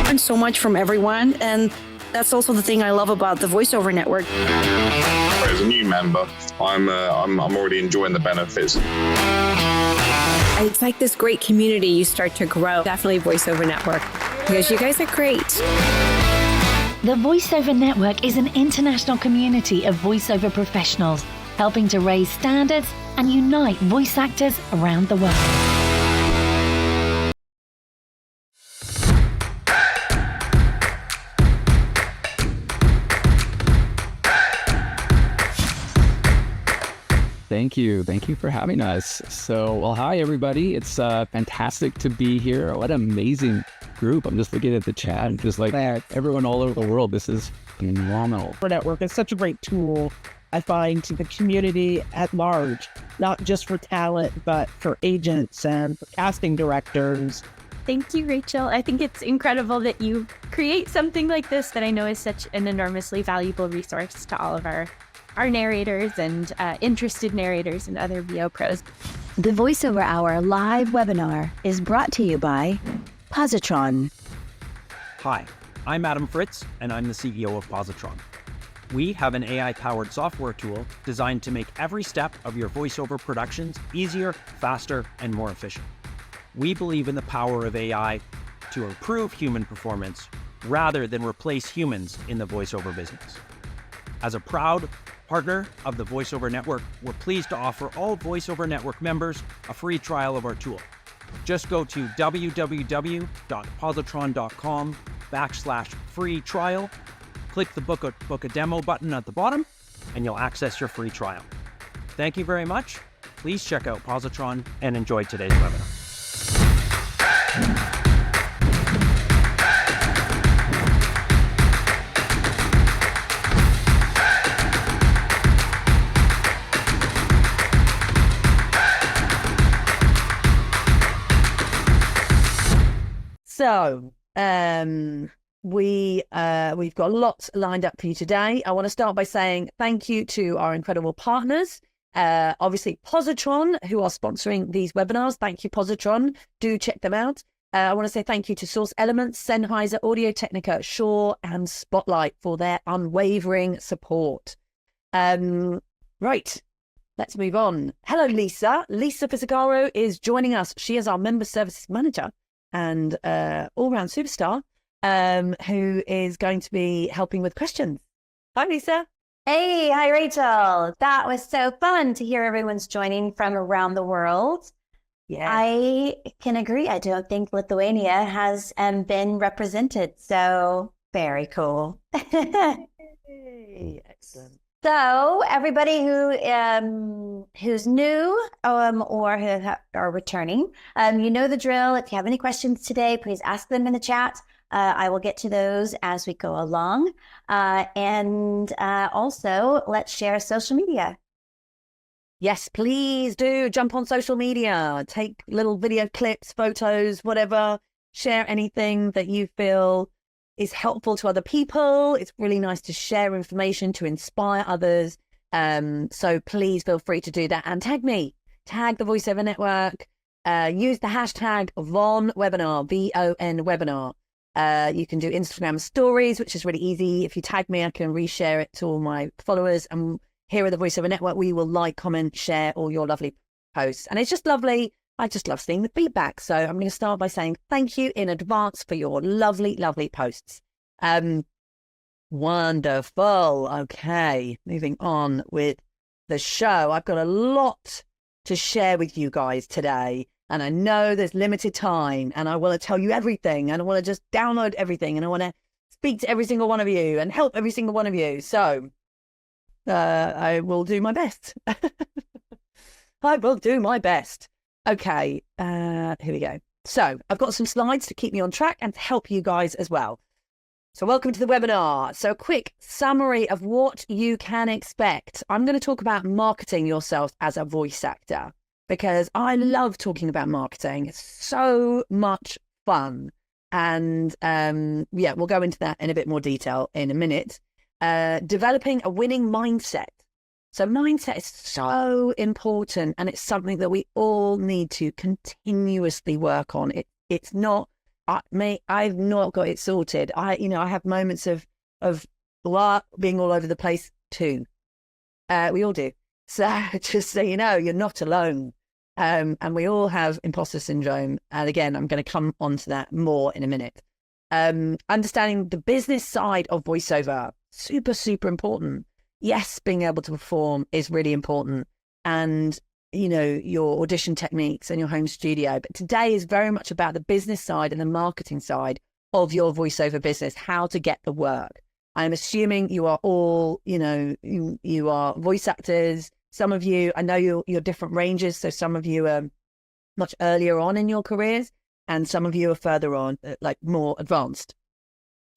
learn so much from everyone, and that's also the thing I love about the VoiceOver network. As a new member, I'm already enjoying the benefits. It's like this great community you start to grow. Definitely VoiceOver network, because you guys are great. The VoiceOver Network is an international community of voiceover professionals helping to raise standards and unite voice actors around the world. Thank you. Thank you for having us. So, well, hi, everybody. It's fantastic to be here. What an amazing group. I'm just looking at the chat and just like everyone all over the world. This is phenomenal. The network is such a great tool, I find, to the community at large, not just for talent, but for agents and for casting directors. Thank you, Rachel. I think it's incredible that you create something like this that I know is such an enormously valuable resource to all of our narrators and interested narrators and other VO pros. The VoiceOver Hour live webinar is brought to you by Positron. Hi, I'm Adam Fritz, and I'm the CEO of Positron. We have an AI-powered software tool designed to make every step of your voiceover productions easier, faster, and more efficient. We believe in the power of AI to improve human performance rather than replace humans in the voiceover business. As a proud partner of the VoiceOver Network, we're pleased to offer all VoiceOver Network members a free trial of our tool. Just go to www.positron.com/free trial, click the book a demo button at the bottom, and you'll access your free trial. Thank you very much. Please check out Positron and enjoy today's webinar. So, we've got lots lined up for you today. I want to start by saying thank you to our incredible partners. Obviously, Positron, who are sponsoring these webinars. Thank you, Positron. Do check them out. I want to say thank you to Source Elements, Sennheiser, Audio-Technica, Shure, and Spotlight for their unwavering support. Right, let's move on. Hello, Lisa. Lisa Piscaro is joining us. She is our Member Services Manager and all-round superstar, who is going to be helping with questions. Hi, Lisa. Hey, hi, Rachel. That was so fun to hear everyone's joining from around the world. Yeah, I can agree. I don't think Lithuania has been represented, so very cool. Hey, excellent. So everybody who's new or who are returning, you know the drill. If you have any questions today, please ask them in the chat. I will get to those as we go along. And also, let's share social media. Yes, please do. Jump on social media. Take little video clips, photos, whatever. Share anything that you feel is helpful to other people. It's really nice to share information to inspire others. So please feel free to do that and tag me. Tag the VoiceOver Network. Use the hashtag VonWebinar, VON webinar. You can do Instagram stories, which is really easy. If you tag me, I can reshare it to all my followers. And here at the VoiceOver Network, we will like, comment, share all your lovely posts. And it's just lovely. I just love seeing the feedback. So I'm going to start by saying thank you in advance for your lovely, lovely posts. Wonderful. Okay, moving on with the show. I've got a lot to share with you guys today. And I know there's limited time and I want to tell you everything and I want to just download everything and I want to speak to every single one of you and help every single one of you. So I will do my best. I will do my best. Okay, here we go. So I've got some slides to keep me on track and to help you guys as well. So welcome to the webinar. So a quick summary of what you can expect. I'm going to talk about marketing yourself as a voice actor because I love talking about marketing. It's so much fun. And yeah, we'll go into that in a bit more detail in a minute. Developing a winning mindset. So mindset is so important and it's something that we all need to continuously work on. It's not I've not got it sorted. I have moments of blah being all over the place too. We all do. So just so you know, you're not alone. And we all have imposter syndrome. And again, I'm going to come onto that more in a minute. Understanding the business side of voiceover, super, super important. Yes, being able to perform is really important. And, your audition techniques and your home studio. But today is very much about the business side and the marketing side of your voiceover business, how to get the work. I'm assuming you are all, you are voice actors. Some of you, I know you're different ranges. So some of you are much earlier on in your careers and some of you are further on, like more advanced.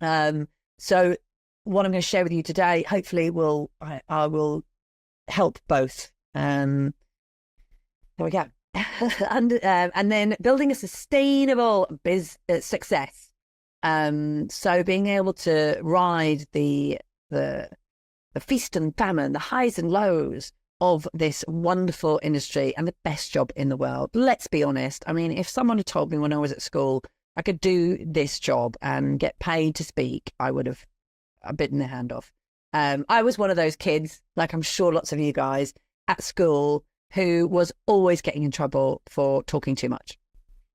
So what I'm going to share with you today, hopefully I will help both. There we go. And then building a sustainable success. So being able to ride the feast and famine, the highs and lows of this wonderful industry and the best job in the world. Let's be honest. I mean, if someone had told me when I was at school I could do this job and get paid to speak, I would have bitten their hand off. I was one of those kids, like I'm sure lots of you guys, at school who was always getting in trouble for talking too much.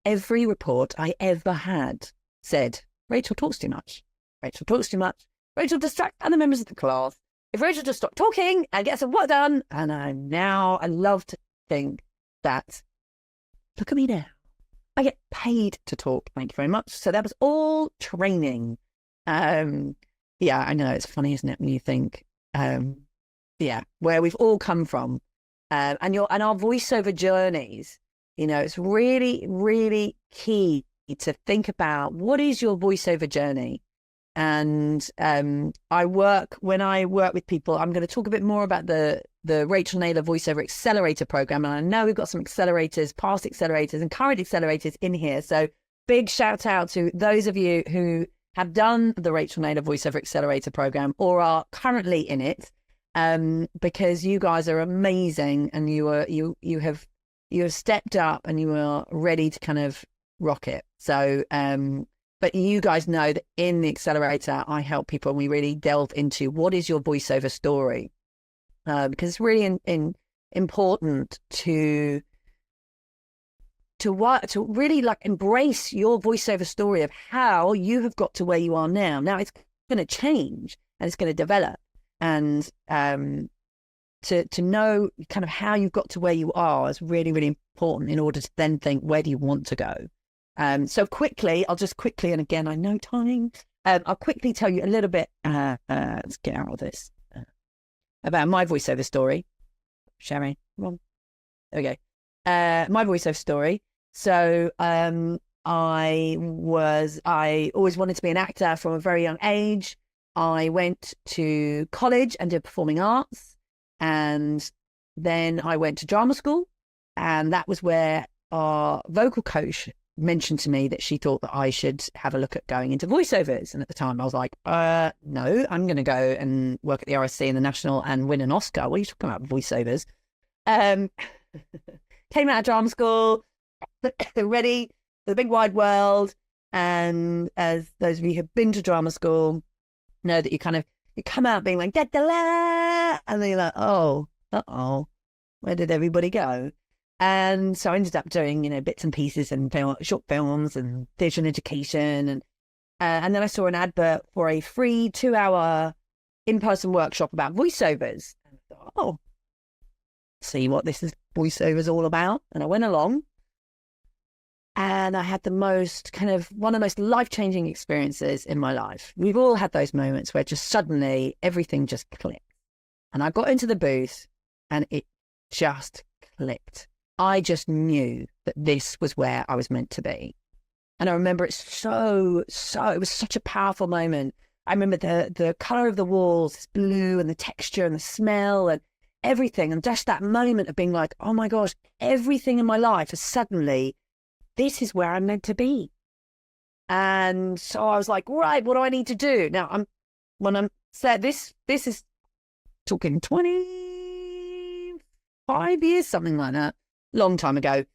Every report I ever had said, Rachel talks too much. Rachel talks too much. Rachel distracts other members of the class. If Rachel just stopped talking and gets some work done, and I love to think that, look at me now. I get paid to talk. Thank you very much. So that was all training. Yeah, I know it's funny, isn't it, when you think, where we've all come from, and our voiceover journeys. It's really, really key to think about what is your voiceover journey. And when I work with people, I'm going to talk a bit more about the Rachael Naylor VoiceOver Accelerator program. And I know we've got some accelerators, past accelerators and current accelerators in here. So big shout out to those of you who have done the Rachael Naylor VoiceOver Accelerator program or are currently in it, because you guys are amazing and you have stepped up and you are ready to kind of rock it. So, but you guys know that in the accelerator, I help people and we really delve into what is your voiceover story, because it's really important to really like embrace your voiceover story of how you have got to where you are now. Now it's going to change and it's going to develop, and to know kind of how you've got to where you are is really, really important in order to then think, where do you want to go? So quickly, and again, I know time, I'll quickly tell you a little bit, let's get out of this, about my voiceover story. Sharing, come on. There we go. My voiceover story. So I always wanted to be an actor from a very young age. I went to college and did performing arts, and then I went to drama school, and that was where our vocal coach mentioned to me that she thought that I should have a look at going into voiceovers. And at the time I was like, no, I'm going to go and work at the RSC and the National and win an Oscar. What are you talking about, voiceovers? Came out of drama school, ready for the big wide world. And as those of you who've been to drama school know, that you come out being like, da, da, la, and then you're like, oh, where did everybody go? And so I ended up doing, bits and pieces and short films and theatre and education. And then I saw an advert for a free 2-hour in-person workshop about voiceovers. And I thought, oh, see what this is voiceovers all about. And I went along and I had one of the most life-changing experiences in my life. We've all had those moments where just suddenly everything just clicked. And I got into the booth and it just clicked. I just knew that this was where I was meant to be. And I remember it it was such a powerful moment. I remember the color of the walls, blue, and the texture and the smell and everything. And just that moment of being like, oh my gosh, everything in my life is suddenly, this is where I'm meant to be. And so I was like, right, what do I need to do? Now, when I'm said this is talking 25 years, something like that. Long time ago.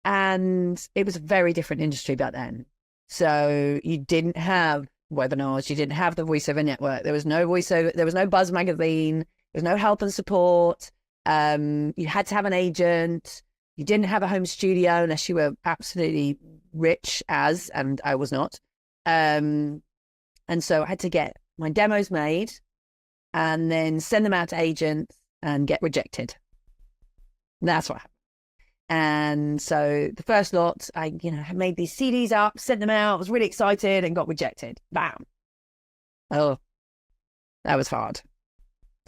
And it was a very different industry back then. So you didn't have webinars, you didn't have the VoiceOver network. There was no VoiceOver, there was no Buzz magazine, there was no help and support. You had to have an agent. You didn't have a home studio unless you were absolutely rich and I was not. And so I had to get my demos made and then send them out to agents and get rejected. That's what happened. And so the first lot, I had made these CDs up, sent them out, was really excited and got rejected. Bam. Oh, that was hard.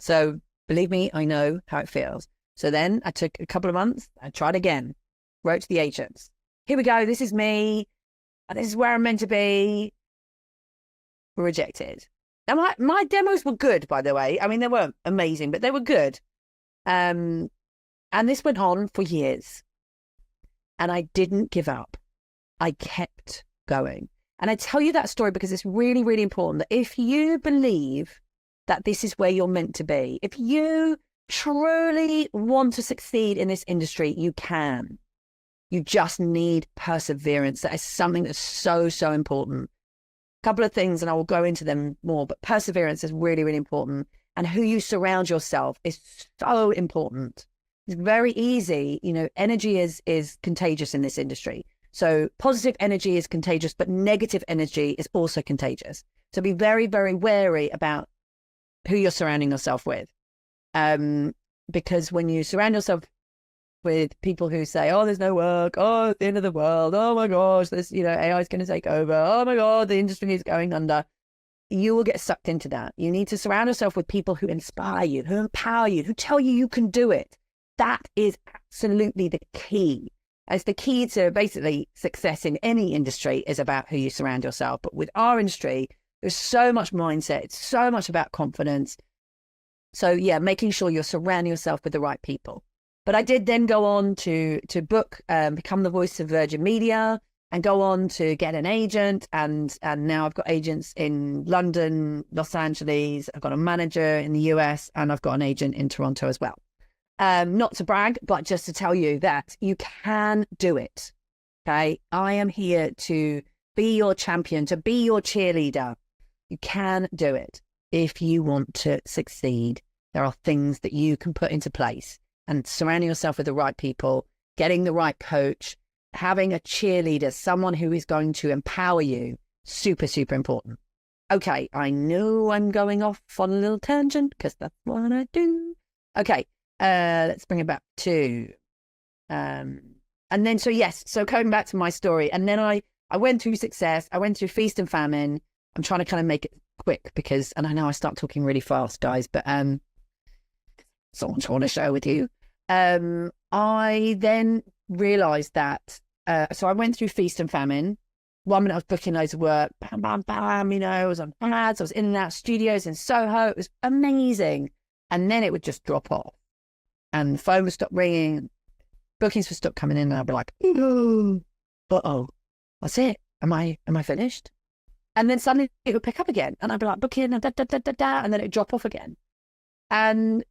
So believe me, I know how it feels. So then I took a couple of months, I tried again, wrote to the agents. Here we go, this is me. This is where I'm meant to be. Rejected. Now my demos were good, by the way. I mean, they weren't amazing, but they were good. And this went on for years. And I didn't give up. I kept going. And I tell you that story because it's really, really important that if you believe that this is where you're meant to be, if you truly want to succeed in this industry, you can. You just need perseverance. That is something that's so, so important. A couple of things, and I will go into them more, but perseverance is really, really important. And who you surround yourself is so important. It's very easy, energy is contagious in this industry. So positive energy is contagious, but negative energy is also contagious. So be very, very wary about who you're surrounding yourself with. Because when you surround yourself with people who say, oh, there's no work, oh, it's the end of the world, oh my gosh, this, AI is going to take over, oh my God, the industry is going under, you will get sucked into that. You need to surround yourself with people who inspire you, who empower you, who tell you can do it. That is absolutely the key. It's the key to basically success in any industry is about who you surround yourself. But with our industry, there's so much mindset. It's so much about confidence. So yeah, making sure you're surrounding yourself with the right people. But I did then go on to book, become the voice of Virgin Media and go on to get an agent. And now I've got agents in London, Los Angeles. I've got a manager in the US and I've got an agent in Toronto as well. Not to brag, but just to tell you that you can do it. Okay. I am here to be your champion, to be your cheerleader. You can do it. If you want to succeed, there are things that you can put into place, and surrounding yourself with the right people, getting the right coach, having a cheerleader, someone who is going to empower you, super, super important. Okay. I know I'm going off on a little tangent because that's what I do. Okay. Let's bring it back to, and then, so coming back to my story, and then I went through success. I went through feast and famine. I'm trying to kind of make it quick because, and I know I start talking really fast, guys, but, so much I want to share with you. I then realized that, so I went through feast and famine. 1 minute I was booking loads of work, bam, bam, bam, I was on ads, I was in and out of studios in Soho. It was amazing. And then it would just drop off. And the phone would stop ringing, bookings would stop coming in, and I'd be like, uh-oh, that's it. Am I finished? And then suddenly it would pick up again, and I'd be like, booking, and and then it'd drop off again. And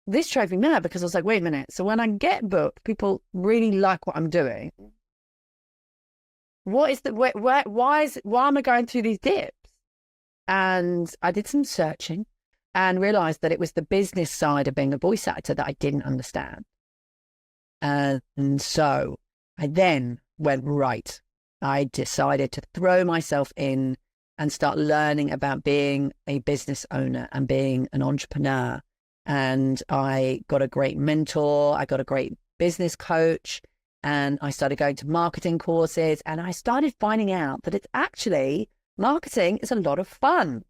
this drove me mad because I was like, wait a minute. So when I get booked, people really like what I'm doing. What is why am I going through these dips? And I did some searching and realized that it was the business side of being a voice actor that I didn't understand. And so I then went, right, I decided to throw myself in and start learning about being a business owner and being an entrepreneur. And I got a great mentor, I got a great business coach, and I started going to marketing courses, and I started finding out that it's actually, marketing is a lot of fun.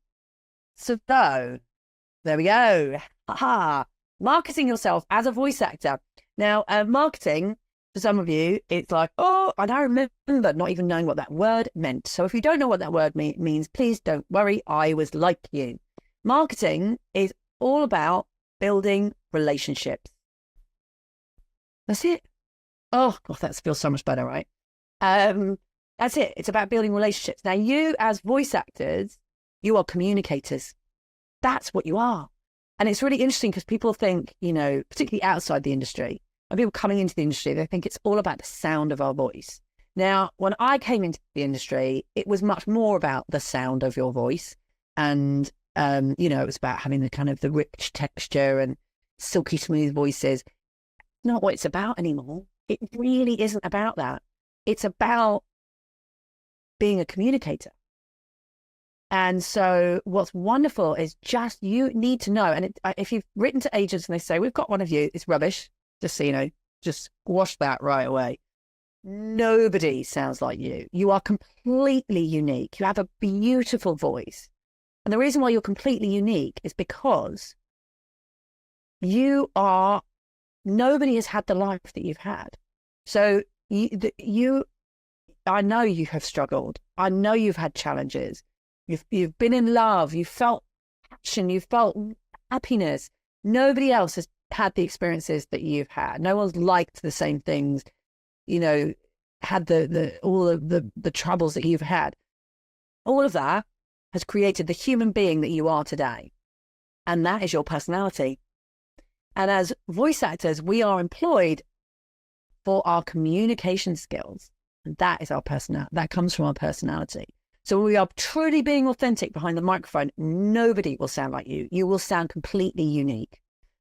So there we go. Aha. Marketing yourself as a voice actor. Now, marketing, for some of you, it's like, oh, and I remember not even knowing what that word meant. So if you don't know what that word means, please don't worry. I was like you. Marketing is all about building relationships. That's it. Oh, God, that feels so much better, right? That's it. It's about building relationships. Now, you as voice actors, you are communicators. That's what you are. And it's really interesting because people think, particularly outside the industry, and people coming into the industry, they think it's all about the sound of our voice. Now, when I came into the industry, it was much more about the sound of your voice. And, you know, it was about having the kind of the rich texture and silky smooth voices. Not what it's about anymore. It really isn't about that. It's about being a communicator. And so what's wonderful is just you need to know. And if you've written to agents and they say, we've got one of you, it's rubbish. Just so you know, just squash that right away. Nobody sounds like you. You are completely unique. You have a beautiful voice. And the reason why you're completely unique is because nobody has had the life that you've had. So I know you have struggled. I know you've had challenges. You've been in love. You felt passion. You felt happiness. Nobody else has had the experiences that you've had. No one's liked the same things, you know, had all of the troubles that you've had. All of that has created the human being that you are today. And that is your personality. And as voice actors, we are employed for our communication skills. And that is our personality. That comes from our personality. So when we are truly being authentic behind the microphone, nobody will sound like you. You will sound completely unique.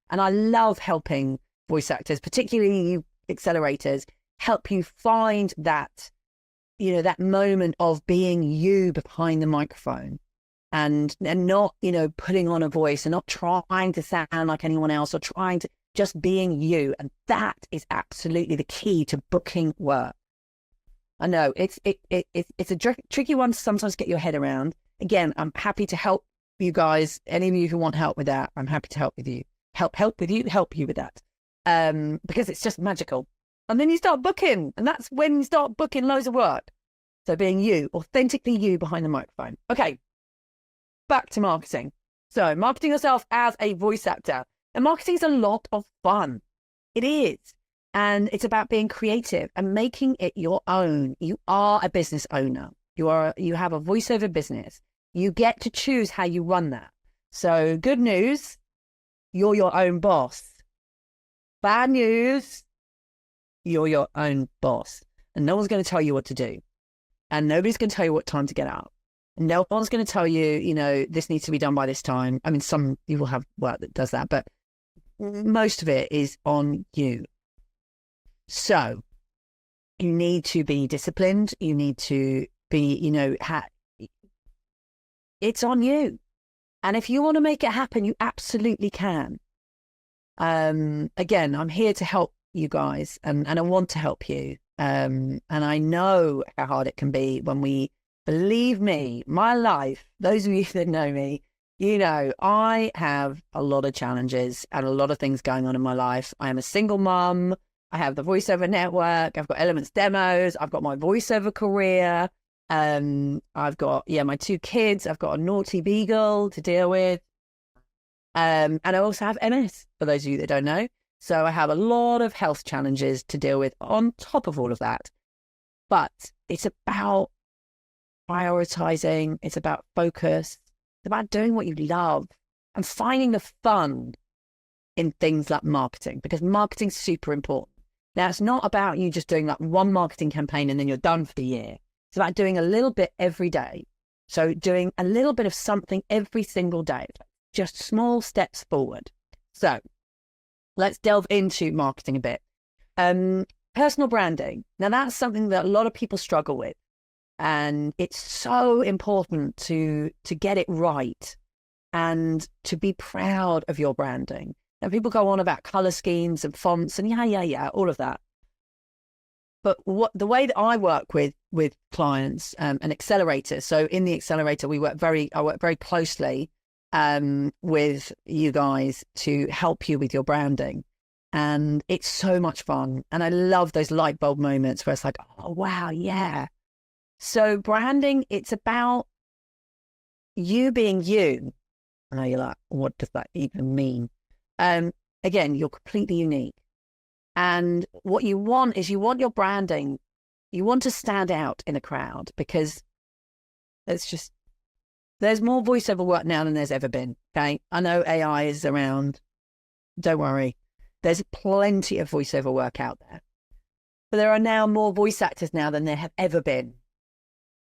And I love helping voice actors, particularly you accelerators, help you find that, you know, that moment of being you behind the microphone and not, you know, putting on a voice and not trying to sound like anyone else or trying to just being you. And that is absolutely the key to booking work. I know it's a tricky one to sometimes get your head around. Again, I'm happy to help you guys. Any of you who want help with that, I'm happy to help with you. Help you with that. Because it's just magical. And then you start booking, and that's when you start booking loads of work. So being you, authentically you behind the microphone. Okay, back to marketing. So marketing yourself as a voice actor. And marketing is a lot of fun. It is. And it's about being creative and making it your own. You are a business owner. You have a voiceover business. You get to choose how you run that. So good news, you're your own boss. Bad news, you're your own boss. And no one's going to tell you what to do. And nobody's going to tell you what time to get up. And no one's going to tell you, you know, this needs to be done by this time. I mean, some you will have work that does that, but most of it is on you. So you need to be disciplined. You need to be, you know, it's on you. And if you want to make it happen, you absolutely can. Again, I'm here to help you guys and I want to help you. And I know how hard it can be when believe me, my life, those of you that know me, you know, I have a lot of challenges and a lot of things going on in my life. I am a single mum. I have the VoiceOver network. I've got Elements demos. I've got my VoiceOver career. I've got, my 2 kids. I've got a naughty beagle to deal with. And I also have MS, for those of you that don't know. So I have a lot of health challenges to deal with on top of all of that. But it's about prioritizing. It's about focus. It's about doing what you love and finding the fun in things like marketing, because marketing's super important. Now, it's not about you just doing like one marketing campaign and then you're done for the year. It's about doing a little bit every day. So doing a little bit of something every single day, just small steps forward. So let's delve into marketing a bit. Personal branding. Now, that's something that a lot of people struggle with. And it's so important to get it right and to be proud of your branding. And people go on about color schemes and fonts and all of that. But the way that I work with clients and accelerators. So in the accelerator, I work very closely with you guys to help you with your branding. And it's so much fun. And I love those light bulb moments where it's like, oh, wow, yeah. So branding, it's about you being you. I know you're like, what does that even mean? Again, you're completely unique. And what you want is your branding. You want to stand out in a crowd because there's more voiceover work now than there's ever been. Okay. I know AI is around. Don't worry. There's plenty of voiceover work out there. But there are now more voice actors now than there have ever been.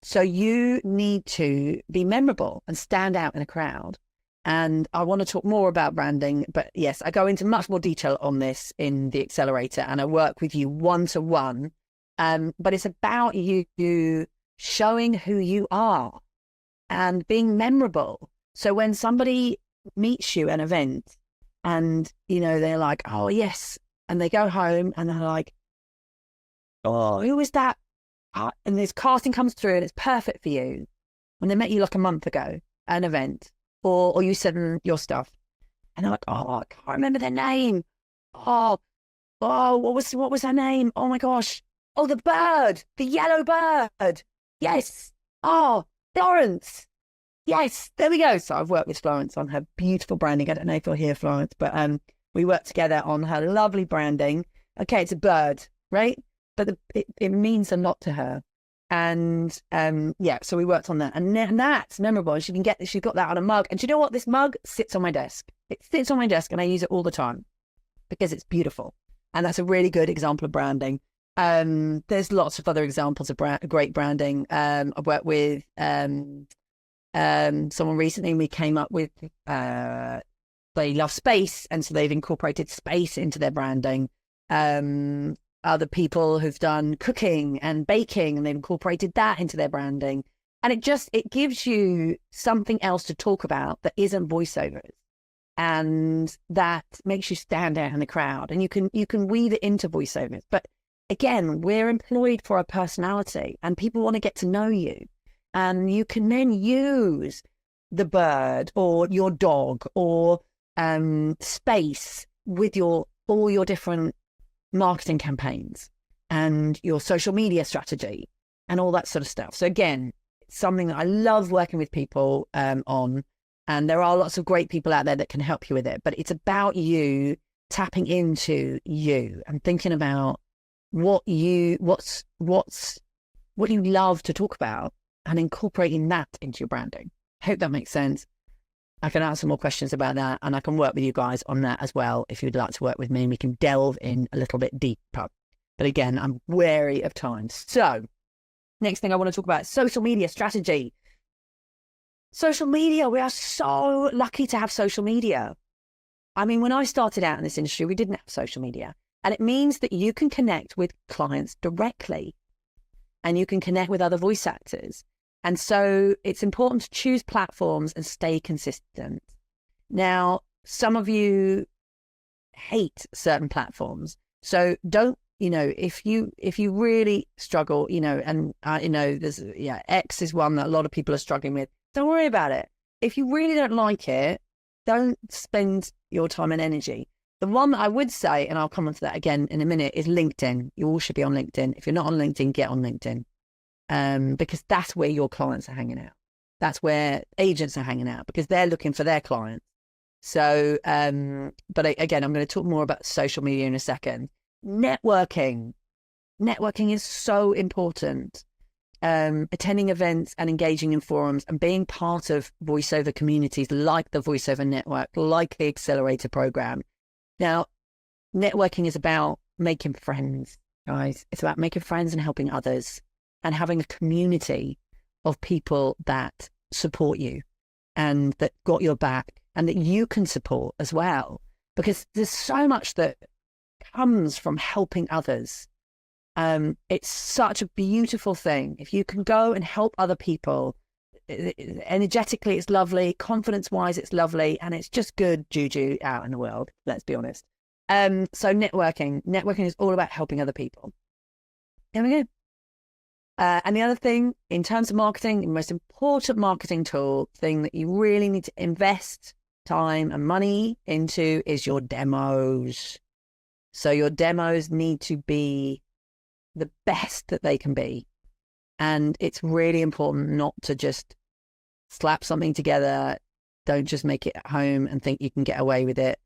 So you need to be memorable and stand out in a crowd. And I want to talk more about branding, but yes, I go into much more detail on this in the accelerator, and I work with you one-to-one. But it's about you showing who you are and being memorable. So when somebody meets you at an event and, they're like, oh, yes. And they go home and they're like, oh, who was that? And this casting comes through and it's perfect for you. When they met you like a month ago at an event, or you send your stuff, and they're like, oh, I can't remember their name. Oh, what was her name? Oh my gosh. Oh, the bird, the yellow bird. Yes. Oh, Florence. Yes, there we go. So I've worked with Florence on her beautiful branding. I don't know if you'll hear Florence, but we worked together on her lovely branding. Okay, it's a bird, right? But it means a lot to her. And so we worked on that. And that's memorable. She's got that on a mug. And do you know what? This mug sits on my desk. It sits on my desk and I use it all the time because it's beautiful. And that's a really good example of branding. There's lots of other examples of great branding. I've worked with someone recently, and we came up with they love space, and so they've incorporated space into their branding. Other people who've done cooking and baking, and they've incorporated that into their branding. And it gives you something else to talk about that isn't voiceovers, and that makes you stand out in the crowd. And you can weave it into voiceovers. But again, we're employed for a personality, and people want to get to know you. And you can then use the bird or your dog or space with all your different marketing campaigns and your social media strategy and all that sort of stuff. So again, it's something that I love working with people on, and there are lots of great people out there that can help you with it. But it's about you tapping into you and thinking about what you love to talk about and incorporating that into your branding. I hope that makes sense. I can answer more questions about that, and I can work with you guys on that as well if you'd like to work with me, and we can delve in a little bit deeper. But again, I'm wary of time. So next thing I want to talk about is social media strategy. Social media, we are so lucky to have social media. I mean, when I started out in this industry, we didn't have social media, and it means that you can connect with clients directly and you can connect with other voice actors. And so it's important to choose platforms and stay consistent. Now, some of you hate certain platforms. So don't, if you really struggle, and there's, X is one that a lot of people are struggling with. Don't worry about it. If you really don't like it, don't spend your time and energy. The one that I would say, and I'll come on to that again in a minute, is LinkedIn. You all should be on LinkedIn. If you're not on LinkedIn, get on LinkedIn. Because that's where your clients are hanging out. That's where agents are hanging out, because they're looking for their clients. So, but again, I'm going to talk more about social media in a second. Networking is so important. Attending events and engaging in forums and being part of voiceover communities like the VoiceOver Network, like the Accelerator program. Now, networking is about making friends, guys. It's about making friends and helping others, and having a community of people that support you and that got your back and that you can support as well. Because there's so much that comes from helping others. It's such a beautiful thing. If you can go and help other people, energetically, it's lovely. Confidence-wise, it's lovely. And it's just good juju out in the world, let's be honest. So networking is all about helping other people. There we go. And the other thing, in terms of marketing, the most important marketing thing that you really need to invest time and money into is your demos. So your demos need to be the best that they can be. And it's really important not to just slap something together. Don't just make it at home and think you can get away with it.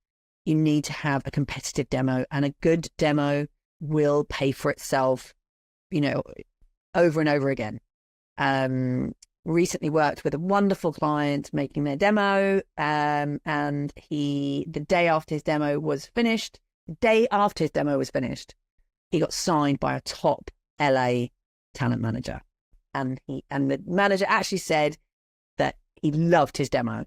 You need to have a competitive demo, and a good demo will pay for itself, over and over again. Recently worked with a wonderful client making their demo, and the day after his demo was finished, The day after his demo was finished, he got signed by a top LA talent manager. And the manager actually said that he loved his demo.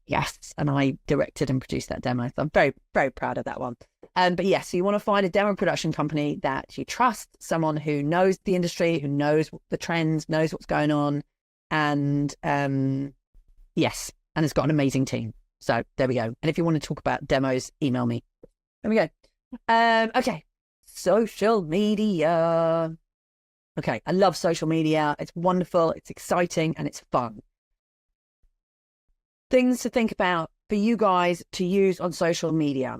Yes, and I directed and produced that demo. So I'm very, very proud of that one. But yes, so you want to find a demo production company that you trust, someone who knows the industry, who knows the trends, knows what's going on. And yes, and it's got an amazing team. So there we go. And if you want to talk about demos, email me. There we go. Okay, social media. Okay, I love social media. It's wonderful, it's exciting, and it's fun. Things to think about for you guys to use on social media.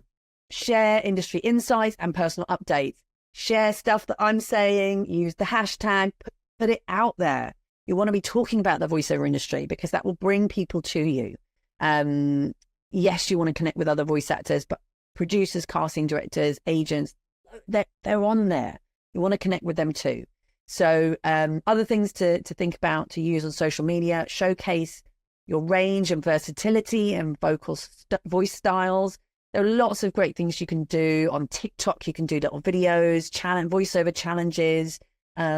Share industry insights and personal updates. Share stuff that I'm saying. Use the hashtag. Put it out there. You want to be talking about the voiceover industry because that will bring people to you. Yes, you want to connect with other voice actors, but producers, casting directors, agents, they're on there. You want to connect with them too. So other things to think about, to use on social media, showcase your range and versatility and voice styles. There are lots of great things you can do on TikTok. You can do little videos, voiceover challenges,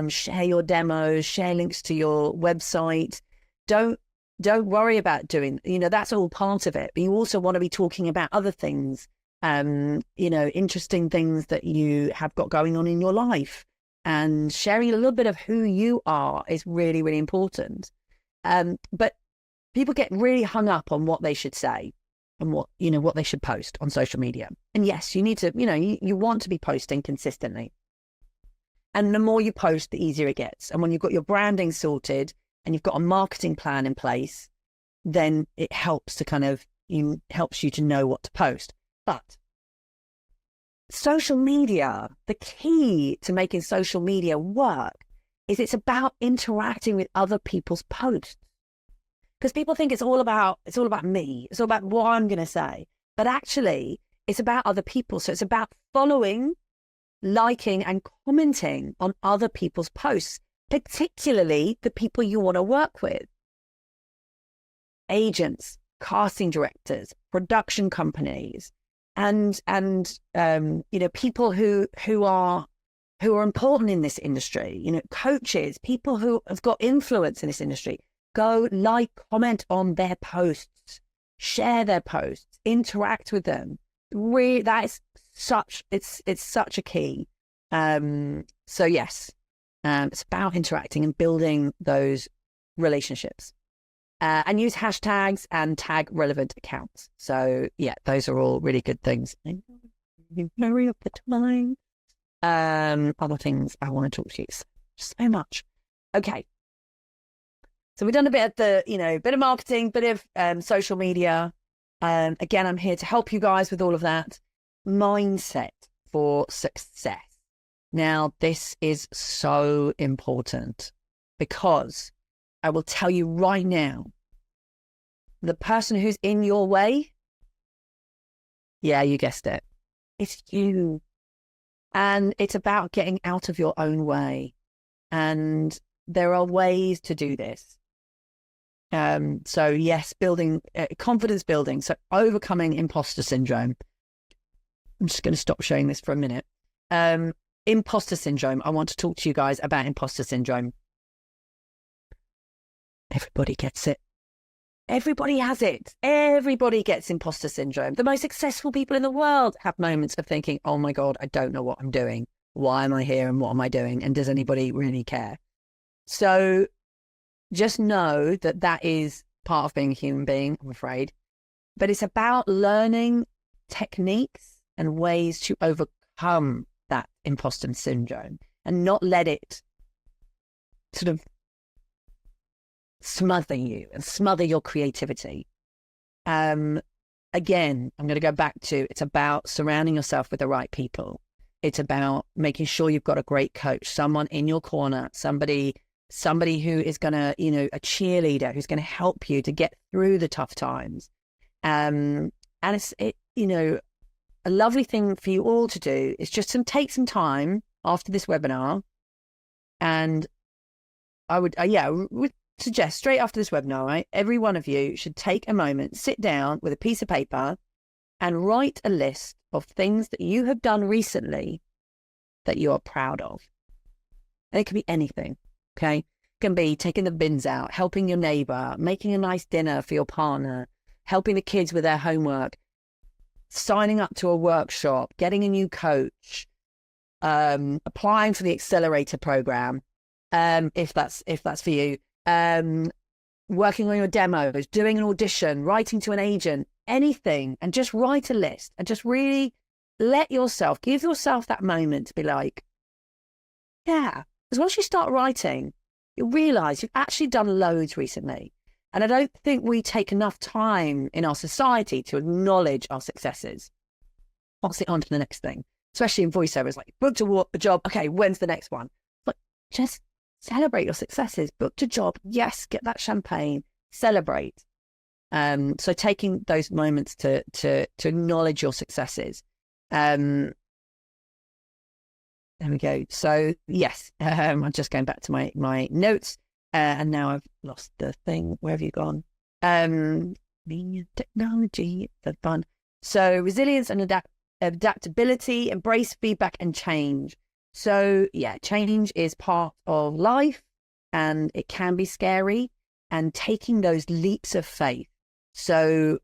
share your demos, share links to your website. Don't worry about doing, that's all part of it. But you also want to be talking about other things, interesting things that you have got going on in your life. And sharing a little bit of who you are is really, really important. But people get really hung up on what they should say and what they should post on social media. And yes, you need to, you want to be posting consistently. And the more you post, the easier it gets. And when you've got your branding sorted and you've got a marketing plan in place, then it helps to helps you to know what to post. But social media, the key to making social media work is it's about interacting with other people's posts. Because people think it's all about me. It's all about what I'm going to say. But actually, it's about other people. So it's about following, liking, and commenting on other people's posts, particularly the people you want to work with. Agents, casting directors, production companies, and people who are important in this industry. Coaches, people who have got influence in this industry. Go like, comment on their posts, share their posts, interact with them. That is it's such a key. So yes, it's about interacting and building those relationships. And use hashtags and tag relevant accounts. So yeah, those are all really good things. Hurry up the time. Other things I want to talk to you so much. Okay. So we've done a bit of bit of marketing, bit of social media. Again, I'm here to help you guys with all of that. Mindset for success. Now, this is so important because I will tell you right now, the person who's in your way, yeah, you guessed it, it's you. And it's about getting out of your own way. And there are ways to do this. So yes, building confidence building. So overcoming imposter syndrome. I'm just going to stop showing this for a minute. Imposter syndrome. I want to talk to you guys about imposter syndrome. Everybody gets it. Everybody has it. Everybody gets imposter syndrome. The most successful people in the world have moments of thinking, oh my God, I don't know what I'm doing. Why am I here and what am I doing? And does anybody really care? So just know that that is part of being a human being, I'm afraid. But it's about learning techniques and ways to overcome that imposter syndrome and not let it sort of smother you and smother your creativity. Again, I'm going to go back to, it's about surrounding yourself with the right people. It's about making sure you've got a great coach, someone in your corner, somebody who is going to, a cheerleader who's going to help you to get through the tough times. And it's a lovely thing for you all to do is just to take some time after this webinar. And I would suggest straight after this webinar, right? Every one of you should take a moment, sit down with a piece of paper and write a list of things that you have done recently that you are proud of. And it can be anything, okay? It can be taking the bins out, helping your neighbor, making a nice dinner for your partner, helping the kids with their homework, signing up to a workshop, getting a new coach, applying for the accelerator program, if that's for you, working on your demos, doing an audition, writing to an agent, anything, and just write a list and just really give yourself that moment to be like, yeah. Because once you start writing, you'll realize you've actually done loads recently. And I don't think we take enough time in our society to acknowledge our successes. Pass it on to the next thing, especially in voiceover. It's like, booked a job. Okay, when's the next one? But just celebrate your successes. Booked a job. Yes, get that champagne. Celebrate. So taking those moments to acknowledge your successes. There we go. So yes, I'm just going back to my notes, and now I've lost the thing. Where have you gone? Technology, the fun. So resilience and adaptability, embrace feedback and change. So yeah, change is part of life, and it can be scary. And taking those leaps of faith. So,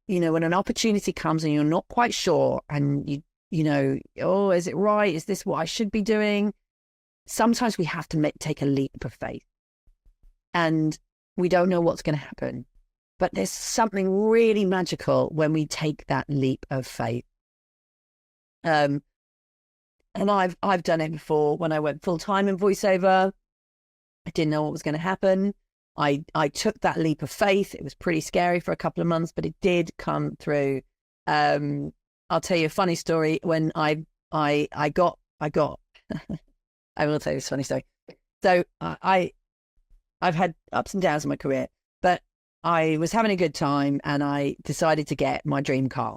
when an opportunity comes and you're not quite sure, and oh, is it right? Is this what I should be doing? Sometimes we have to take a leap of faith, and we don't know what's going to happen. But there's something really magical when we take that leap of faith. And I've done it before. When I went full time in voiceover, I didn't know what was going to happen. I took that leap of faith. It was pretty scary for a couple of months, but it did come through. I'll tell you a funny story. When I got, I will tell you this funny story. So I've had ups and downs in my career, but I was having a good time, and I decided to get my dream car.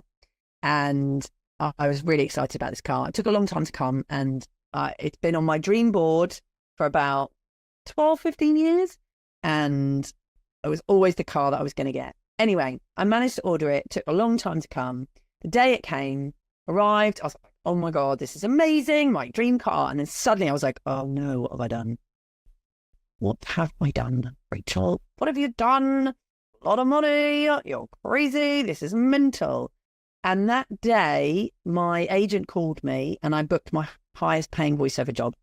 And I was really excited about this car. It took a long time to come, and it's been on my dream board for about 12, 15 years. And it was always the car that I was going to get. Anyway, I managed to order it. It took a long time to come. The day it came, arrived, I was like, oh my God, this is amazing, my dream car. And then suddenly I was like, oh no, what have I done? What have I done, Rachel? What have you done? A lot of money. You're crazy. This is mental. And that day, my agent called me, and I booked my highest paying voiceover job.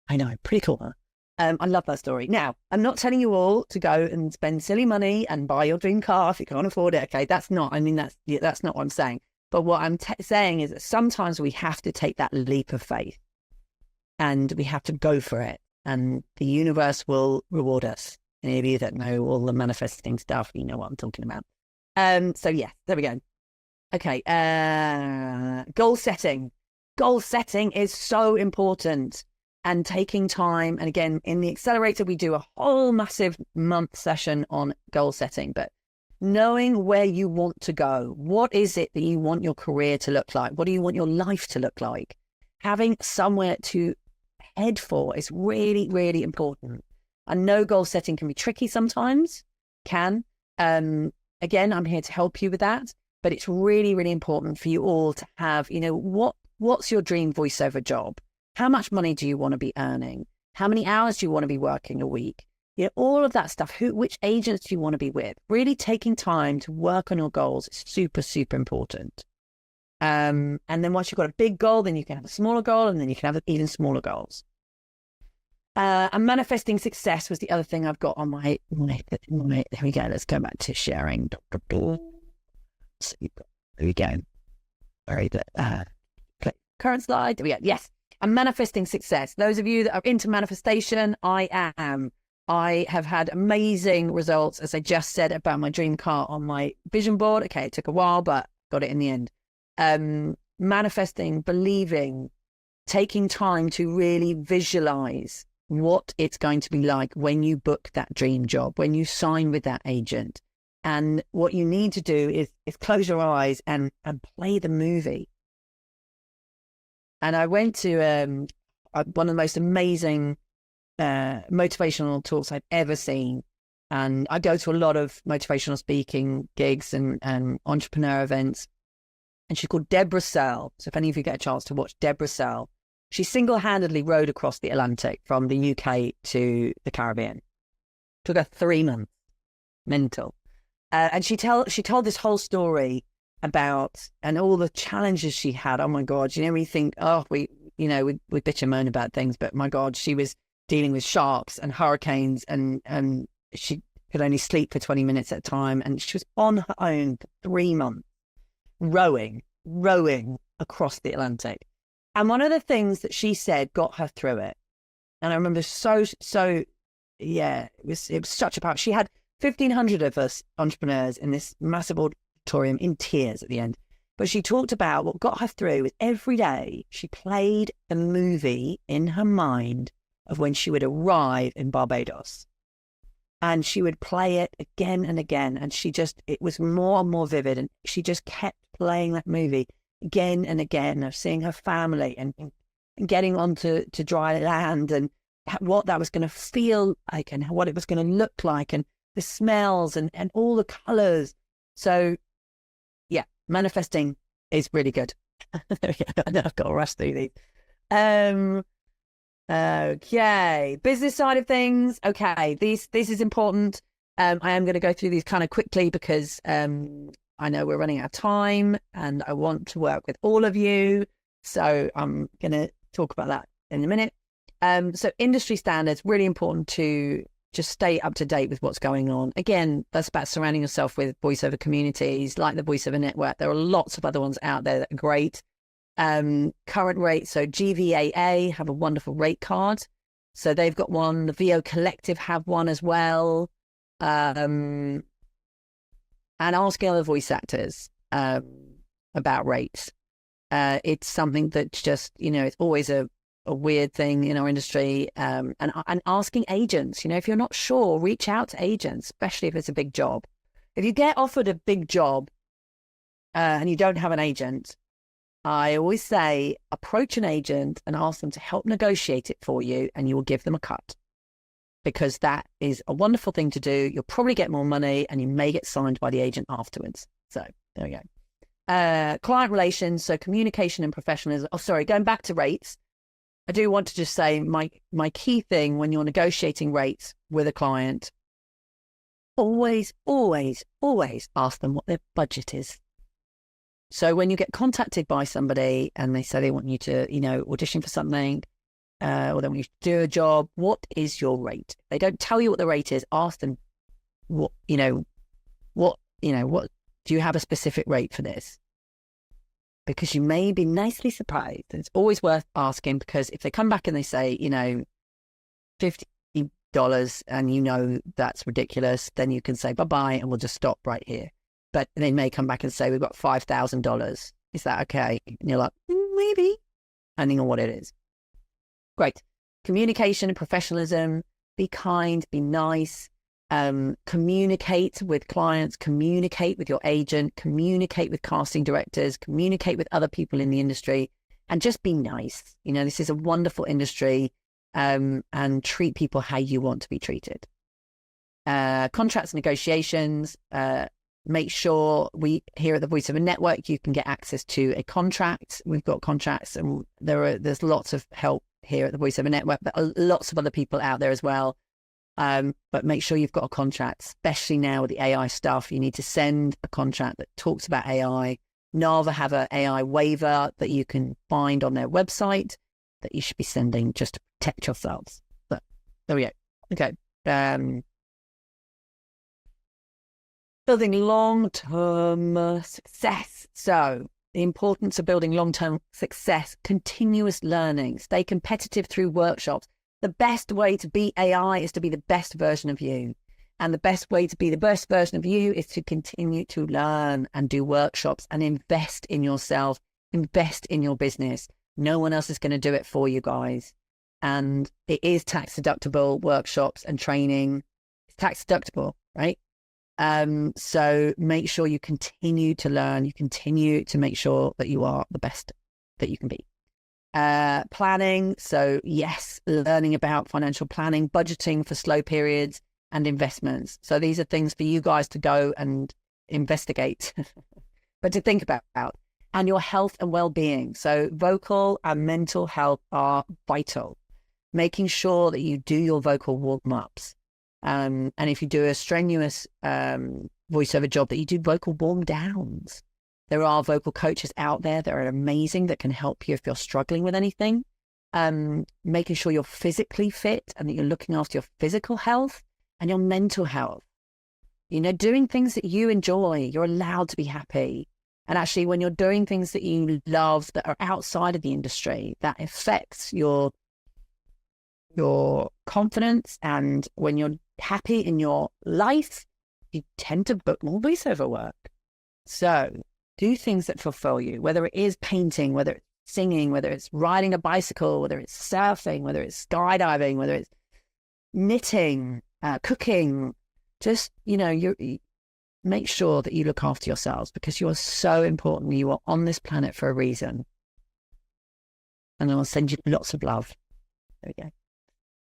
I know, pretty cool, huh? I love that story. Now, I'm not telling you all to go and spend silly money and buy your dream car if you can't afford it. Okay, that's not what I'm saying. But what I'm saying is that sometimes we have to take that leap of faith, and we have to go for it, and the universe will reward us. Any of you that know all the manifesting stuff, you know what I'm talking about. So yeah, there we go. Okay, goal setting. Goal setting is so important. And taking time, and again, in the accelerator, we do a whole massive month session on goal setting, but knowing where you want to go. What is it that you want your career to look like? What do you want your life to look like? Having somewhere to head for is really, really important. I know goal setting can be tricky sometimes, Again, I'm here to help you with that, but it's really, really important for you all to have, what's your dream voiceover job? How much money do you want to be earning? How many hours do you want to be working a week? All of that stuff. Which agents do you want to be with? Really taking time to work on your goals is super, super important. And then once you've got a big goal, then you can have a smaller goal, and then you can have even smaller goals. And manifesting success was the other thing I've got on my there we go. Let's go back to sharing. So there we go. Very good. Current slide. There we go. Yes. And manifesting success. Those of you that are into manifestation, I am. I have had amazing results, as I just said, about my dream car on my vision board. Okay, it took a while, but got it in the end. Manifesting, believing, taking time to really visualize what it's going to be like when you book that dream job, when you sign with that agent. And what you need to do is close your eyes and play the movie. And I went to one of the most amazing motivational talks I've ever seen. And I go to a lot of motivational speaking gigs and entrepreneur events. And she's called Deborah Sell. So if any of you get a chance to watch Deborah Sell, she single-handedly rode across the Atlantic from the UK to the Caribbean. Took her 3 months. Mental. And she told this whole story about, and all the challenges she had. Oh my God, when you think, we bitch and moan about things, but my God, she was dealing with sharks and hurricanes, and she could only sleep for 20 minutes at a time. And she was on her own for 3 months, rowing across the Atlantic. And one of the things that she said got her through it. And I remember it was such a power. She had 1,500 of us entrepreneurs in this massive auditorium in tears at the end. But she talked about what got her through was every day she played a movie in her mind of when she would arrive in Barbados. And she would play it again and again. And it was more and more vivid. And she just kept playing that movie again and again of seeing her family and getting onto dry land and what that was going to feel like and what it was going to look like and the smells and all the colors. So yeah, manifesting is really good. I know I've got to rush through these. Okay, business side of things. Okay, this is important. I am going to go through these kind of quickly because I know we're running out of time and I want to work with all of you. So I'm going to talk about that in a minute. So industry standards, really important to just stay up to date with what's going on. Again, that's about surrounding yourself with voiceover communities like the VoiceOver Network. There are lots of other ones out there that are great. Current rates, so GVAA have a wonderful rate card. So they've got one. The VO Collective have one as well. And asking other voice actors about rates. It's something that just, it's always a weird thing in our industry. And asking agents, if you're not sure, reach out to agents, especially if it's a big job. If you get offered a big job and you don't have an agent, I always say approach an agent and ask them to help negotiate it for you, and you will give them a cut, because that is a wonderful thing to do. You'll probably get more money and you may get signed by the agent afterwards. So there we go. Client relations, so communication and professionalism. Oh, sorry, going back to rates. I do want to just say my key thing when you're negotiating rates with a client, always, always, always ask them what their budget is. So when you get contacted by somebody and they say they want you to, audition for something, or they want you to do a job, what is your rate? If they don't tell you what the rate is, ask them, what do you have a specific rate for this? Because you may be nicely surprised. And it's always worth asking, because if they come back and they say, $50 and that's ridiculous, then you can say bye-bye and we'll just stop right here. But they may come back and say, we've got $5,000. Is that okay? And you're like, maybe, depending on what it is. Great. Communication and professionalism. Be kind, be nice. Communicate with clients, communicate with your agent, communicate with casting directors, communicate with other people in the industry, and just be nice. This is a wonderful industry, and treat people how you want to be treated. Contracts, negotiations. Make sure here at the VoiceOver Network, you can get access to a contract. We've got contracts, and there's lots of help here at the VoiceOver Network, but lots of other people out there as well. But make sure you've got a contract, especially now with the AI stuff. You need to send a contract that talks about AI. Nava have an AI waiver that you can find on their website that you should be sending just to protect yourselves. But there we go. Okay. Building long-term success. So the importance of building long-term success, continuous learning, stay competitive through workshops. The best way to beat AI is to be the best version of you. And the best way to be the best version of you is to continue to learn and do workshops and invest in yourself, invest in your business. No one else is going to do it for you guys. And it is tax deductible, workshops and training. It's tax deductible, right? So make sure you continue to learn, you continue to make sure that you are the best that you can be. Planning. So yes, learning about financial planning, budgeting for slow periods, and investments. So these are things for you guys to go and investigate, but to think about. And your health and well-being. So vocal and mental health are vital. Making sure that you do your vocal warm-ups. And if you do a strenuous voiceover job, that you do vocal warm downs. There are vocal coaches out there that are amazing that can help you if you're struggling with anything. Making sure you're physically fit and that you're looking after your physical health and your mental health. You know, doing things that you enjoy, you're allowed to be happy. And actually, when you're doing things that you love that are outside of the industry, that affects your confidence. And when you're happy in your life, you tend to book more voiceover work. So do things that fulfill you, whether it is painting, whether it's singing, whether it's riding a bicycle, whether it's surfing, whether it's skydiving, whether it's knitting, cooking. Just, you know, you make sure that you look after yourselves because you are so important. You are on this planet for a reason. And I'll send you lots of love. There we go.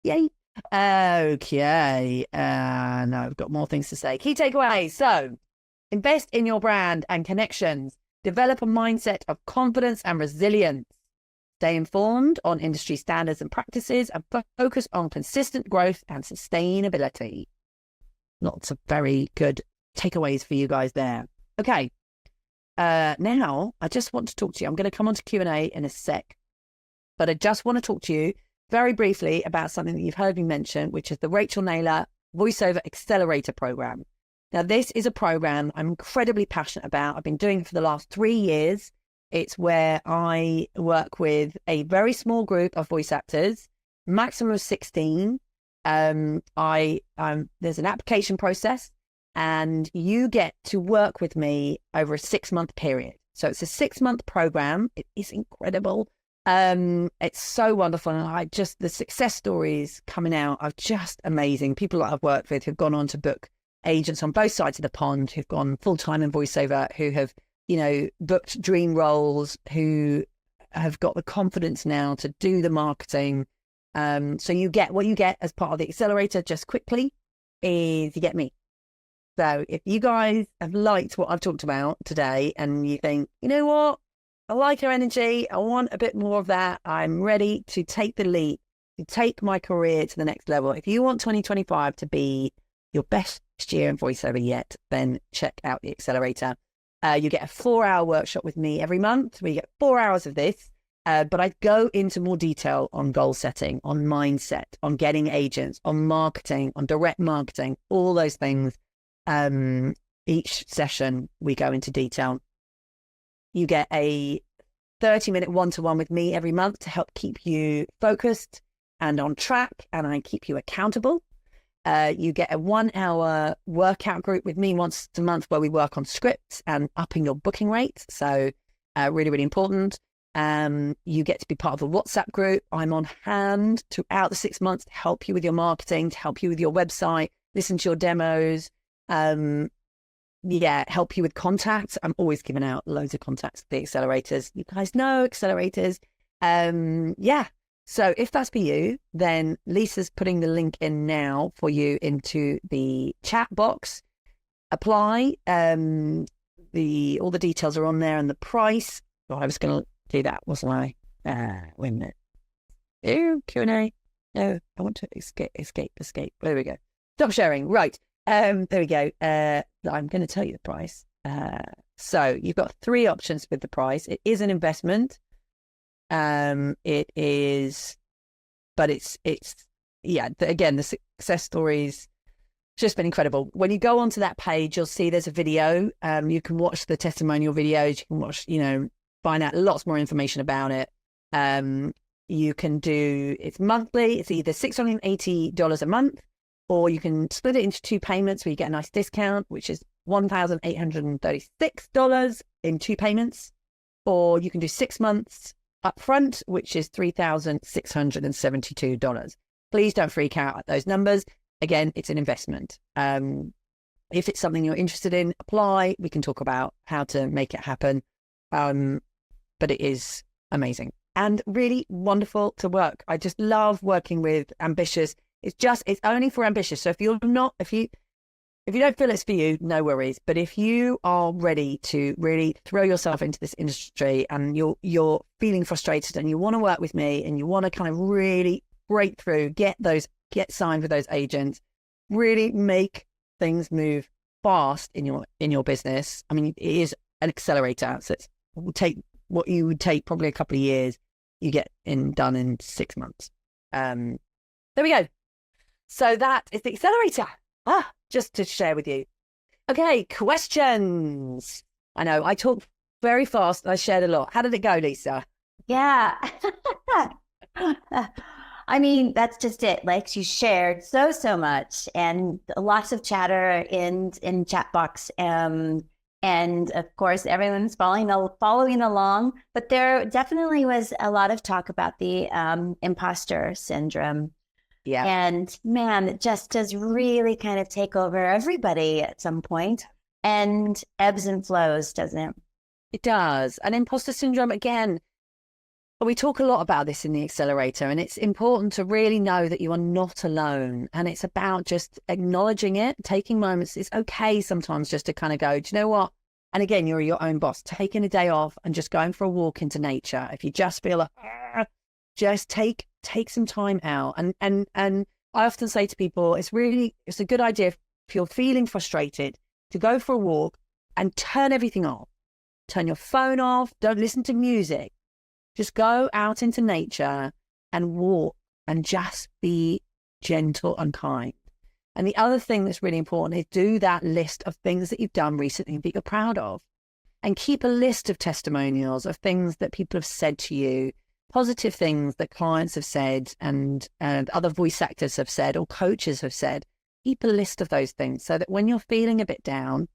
Yay. Okay. Now I've got more things to say. Key takeaways. So invest in your brand and connections. Develop a mindset of confidence and resilience. Stay informed on industry standards and practices and focus on consistent growth and sustainability. Lots of very good takeaways for you guys there. Okay. Now I just want to talk to you. I'm going to come on to Q&A in a sec, but I just want to talk to you very briefly about something that you've heard me mention, which is the Rachael Naylor VoiceOver Accelerator Program. Now, this is a program I'm incredibly passionate about. I've been doing it for the last 3 years. It's where I work with a very small group of voice actors, maximum of 16. There's an application process, and you get to work with me over a 6-month period. So it's a 6-month program. It is incredible. It's so wonderful. And the success stories coming out are just amazing. People that I've worked with who've gone on to book agents on both sides of the pond, who've gone full-time in voiceover, who have, you know, booked dream roles, who have got the confidence now to do the marketing. So you get what you get as part of the accelerator, just quickly, is you get me. So if you guys have liked what I've talked about today and you think, you know what, I like her energy, I want a bit more of that, I'm ready to take the leap, to take my career to the next level. If you want 2025 to be your best year in voiceover yet, then check out the accelerator. You get a 4-hour workshop with me every month. We get 4 hours of this, but I go into more detail on goal setting, on mindset, on getting agents, on marketing, on direct marketing, all those things. Each session we go into detail. You get a 30-minute one-to-one with me every month to help keep you focused and on track, and I keep you accountable. You get a 1-hour workout group with me once a month where we work on scripts and upping your booking rates. So really, really important. You get to be part of the WhatsApp group. I'm on hand throughout the 6 months to help you with your marketing, to help you with your website, listen to your demos, help you with contacts. I'm always giving out loads of contacts to the accelerators. You guys know accelerators. So if that's for you, then Lisa's putting the link in now for you into the chat box. Apply. All the details are on there, and the price. Oh, I was going to do that, wasn't I? Wait a minute. Q&A. No, I want to escape. There we go. Stop sharing. Right. There we go. I'm going to tell you the price. So you've got 3 options with the price. It is an investment. It is, but it's again, the success stories just been incredible. When you go onto that page, you'll see there's a video. You can watch the testimonial videos. You can watch, find out lots more information about it. You can do, it's monthly. It's either $680 a month, or you can split it into 2 payments where you get a nice discount, which is $1,836 in 2 payments, or you can do 6 months upfront, which is $3,672. Please don't freak out at those numbers. Again, it's an investment. If it's something you're interested in, apply. We can talk about how to make it happen. But it is amazing and really wonderful to work. I just love working with ambitious, It's only for ambitious. So if you don't feel it's for you, no worries. But if you are ready to really throw yourself into this industry and you're feeling frustrated and you want to work with me and you want to kind of really break through, get signed with those agents, really make things move fast in your business. I mean, it is an accelerator. So it will take what you would take probably a couple of years, you get done in 6 months. There we go. So that is the accelerator. Just to share with you. Okay, questions. I know I talked very fast and I shared a lot. How did it go, Lisa? Yeah. I mean, that's just it. Like, you shared so much, and lots of chatter in chat box. And of course, everyone's following along. But there definitely was a lot of talk about the imposter syndrome. Yeah. And man, it just does really kind of take over everybody at some point, and ebbs and flows, doesn't it? It does. And imposter syndrome, again, we talk a lot about this in the accelerator, and it's important to really know that you are not alone. And it's about just acknowledging it, taking moments. It's okay sometimes just to kind of go, do you know what? And again, you're your own boss, taking a day off and just going for a walk into nature. If you just feel like, just take some time out. And I often say to people, it's a good idea if you're feeling frustrated to go for a walk and turn everything off. Turn your phone off. Don't listen to music. Just go out into nature and walk and just be gentle and kind. And the other thing that's really important is do that list of things that you've done recently that you're proud of, and keep a list of testimonials of things that people have said to you, positive things that clients have said and other voice actors have said or coaches have said. Keep a list of those things so that when you're feeling a bit down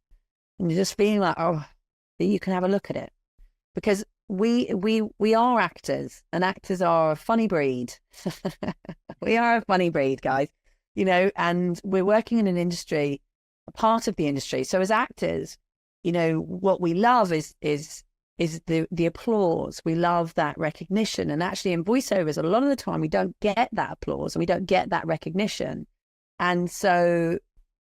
and you're just feeling like, you can have a look at it. Because we are actors, and actors are a funny breed. We are a funny breed, guys, and we're working in an industry, a part of the industry. So as actors, what we love is the applause. We love that recognition. And actually in voiceovers, a lot of the time we don't get that applause and we don't get that recognition. And so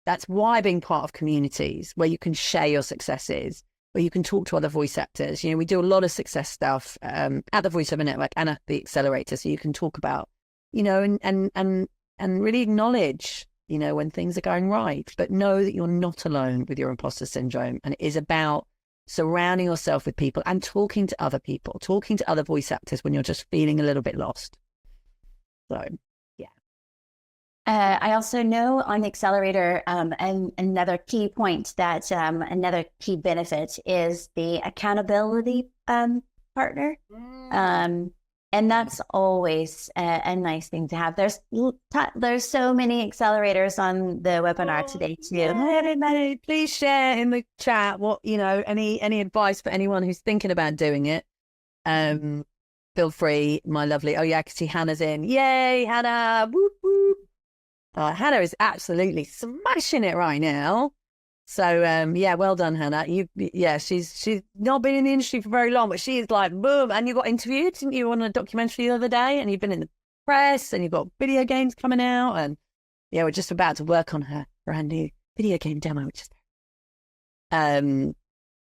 that's why being part of communities where you can share your successes, where you can talk to other voice actors. We do a lot of success stuff at the VoiceOver Network and at the Accelerator. So you can talk about, and really acknowledge, when things are going right, but know that you're not alone with your imposter syndrome. And it is about surrounding yourself with people and talking to other people, talking to other voice actors when you're just feeling a little bit lost. So, yeah. I also know on the accelerator, and another key point that another key benefit is the accountability partner. And that's always a nice thing to have. There's so many accelerators on the webinar today too. Everybody, please share in the chat what, any advice for anyone who's thinking about doing it. Feel free, my lovely. Oh yeah, I can see Hannah's in. Yay, Hannah! Whoop whoop. Hannah is absolutely smashing it right now. So yeah, well done, Hannah. She's not been in the industry for very long, but she is like boom. And you got interviewed, didn't you, on a documentary the other day? And you've been in the press, and you've got video games coming out, and yeah, we're just about to work on her brand new video game demo. Which is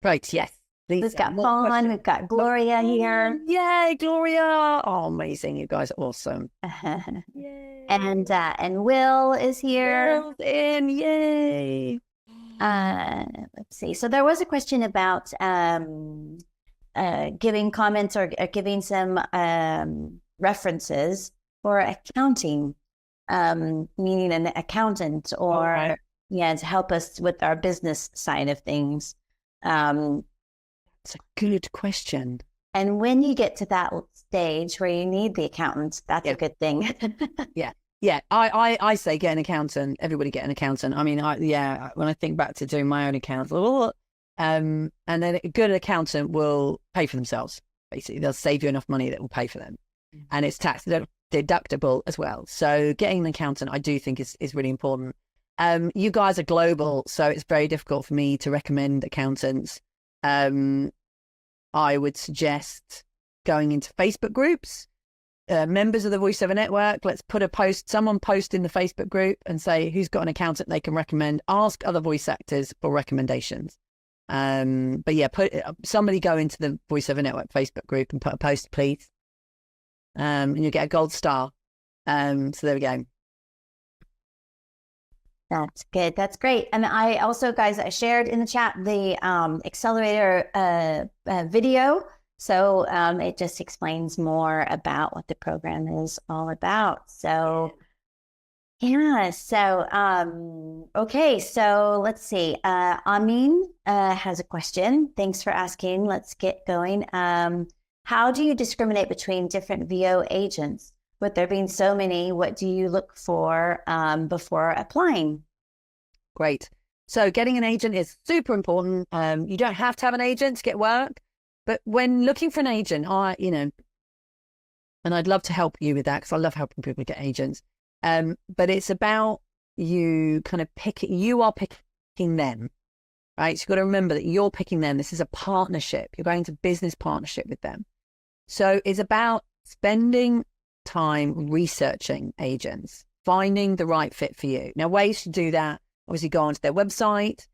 right, yes. We've got Fawn, we've got Gloria here. Yay, Gloria! Oh, amazing! You guys are awesome. And Will is here. Will's in, yay! Let's see. So there was a question about giving comments or giving some references for accounting, meaning an accountant or to help us with our business side of things. It's a good question. And when you get to that stage where you need the accountant, that's a good thing. Yeah, I say get an accountant. Everybody get an accountant. I mean, when I think back to doing my own accounts, and then a good accountant will pay for themselves. Basically, they'll save you enough money that will pay for them, and it's tax deductible as well. So getting an accountant, I do think is really important. You guys are global, so it's very difficult for me to recommend accountants. I would suggest going into Facebook groups. members of the VoiceOver network, let's put a post, someone post in the Facebook group and say who's got an accountant they can recommend. Ask other voice actors for recommendations. But yeah, somebody go into the VoiceOver network Facebook group and put a post, please. And you'll get a gold star. So there we go. That's good. That's great. And I also, guys, I shared in the chat the accelerator video. So it just explains more about what the program is all about. So yeah. So okay. So let's see. Amin has a question. Thanks for asking. Let's get going. How do you discriminate between different VO agents? With there being so many, what do you look for before applying? Great. So getting an agent is super important. You don't have to have an agent to get work, but when looking for an agent, and I'd love to help you with that because I love helping people get agents. But it's about you kind of you are picking them, right? So you've got to remember that you're picking them. This is a partnership. You're going to business partnership with them. So it's about spending time researching agents, finding the right fit for you. Now, ways to do that, obviously go onto their website,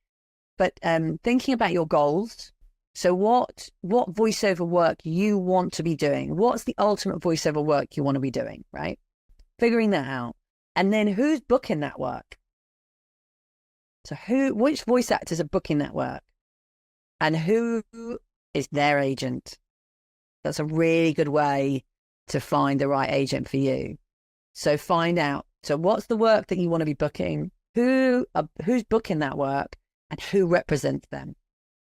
but thinking about your goals. So what voiceover work you want to be doing? What's the ultimate voiceover work you want to be doing, right? Figuring that out. And then who's booking that work? So which voice actors are booking that work? And who is their agent? That's a really good way to find the right agent for you. So find out. So what's the work that you want to be booking? Who's booking that work and who represents them?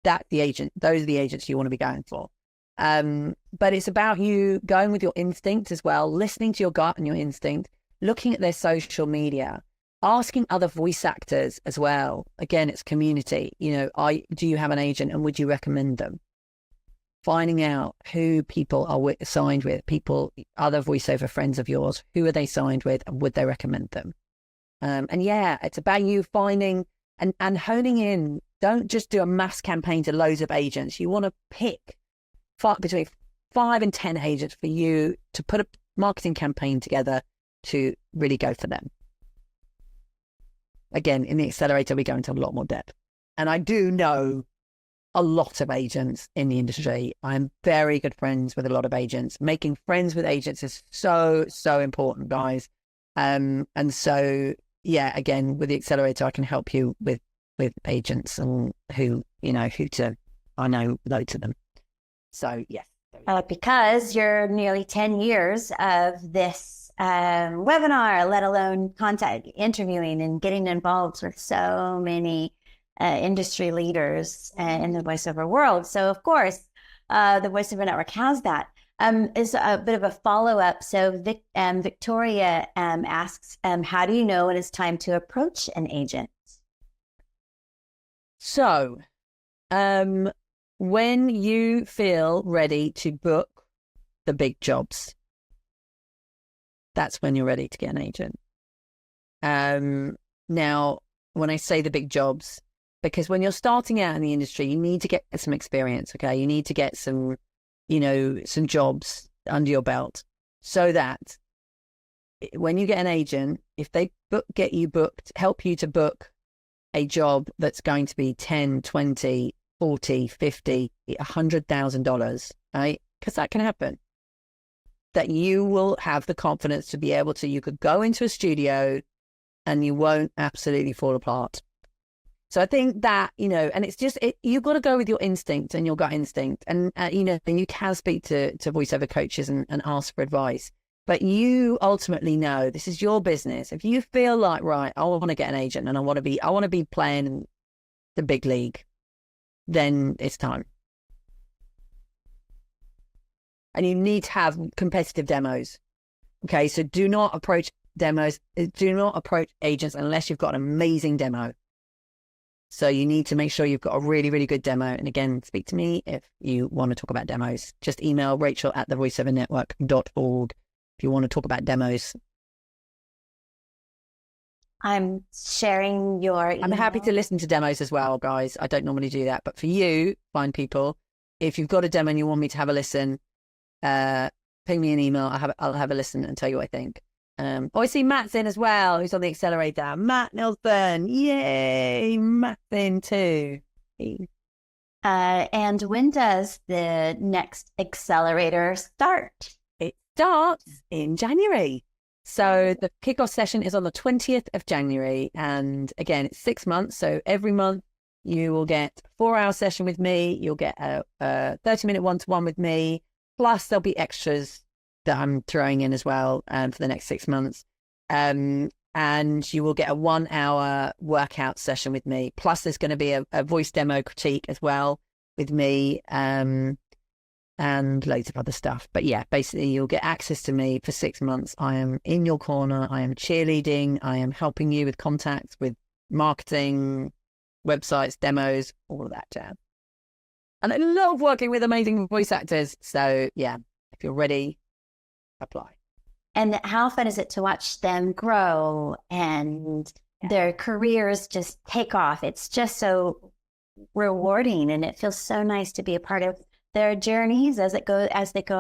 Those are the agents you want to be going for. But it's about you going with your instinct as well, listening to your gut and your instinct, looking at their social media, asking other voice actors as well. Again, it's community. Do you have an agent and would you recommend them? Finding out who people are signed with, other voiceover friends of yours, who are they signed with and would they recommend them? And yeah, it's about you finding and honing in. Don't just do a mass campaign to loads of agents. You want to pick between 5 and 10 agents for you to put a marketing campaign together to really go for them. Again, in the accelerator, we go into a lot more depth. And I do know a lot of agents in the industry. I'm very good friends with a lot of agents. Making friends with agents is so, so important, guys. And so, yeah, again, with the accelerator, I can help you with agents and I know loads of them. So, yes. Because you're nearly 10 years of this webinar, let alone contact interviewing and getting involved with so many industry leaders in the voiceover world. So, of course, the VoiceOver Network has that. Is a bit of a follow-up. So Victoria asks, how do you know when it's time to approach an agent? So when you feel ready to book the big jobs, that's when you're ready to get an agent. Now, when I say the big jobs, because when you're starting out in the industry, you need to get some experience, okay? You need to get some jobs under your belt so that when you get an agent, if they help you to book a job that's going to be $10, $20, $40, $50, $100,000, right? Because that can happen. That you will have the confidence to be able to, you could go into a studio and you won't absolutely fall apart. So I think that, and it's just, you've got to go with your instinct and your gut instinct. And, and you can speak to voiceover coaches and ask for advice. But you ultimately know this is your business. If you feel like, right, I want to get an agent and I want to be playing in the big league, then it's time. And you need to have competitive demos. Okay, so do not approach agents unless you've got an amazing demo. So you need to make sure you've got a really, really good demo. And again, speak to me if you want to talk about demos. Just email Rachael@thevoiceovernetwork.org if you want to talk about demos. I'm sharing your email. I'm happy to listen to demos as well, guys. I don't normally do that. But for you, find people. If you've got a demo and you want me to have a listen, ping me an email. I'll have a listen and tell you what I think. I see Matt's in as well, who's on the accelerator. Matt Nelson. Yay. Matt's in too. And when does the next accelerator start? It starts in January. So the kickoff session is on the 20th of January. And again, it's 6 months. So every month you will get a 4-hour session with me. You'll get a 30-minute one-to-one with me. Plus there'll be extras that I'm throwing in as well for the next 6 months. And you will get a 1-hour workout session with me. Plus there's going to be a voice demo critique as well with me. And loads of other stuff. But yeah, basically you'll get access to me for 6 months. I am in your corner. I am cheerleading. I am helping you with contacts, with marketing, websites, demos, all of that jazz. And I love working with amazing voice actors. So yeah, if you're ready, apply. And how fun is it to watch them grow and their careers just take off? It's just so rewarding, and it feels so nice to be a part of their journeys as they go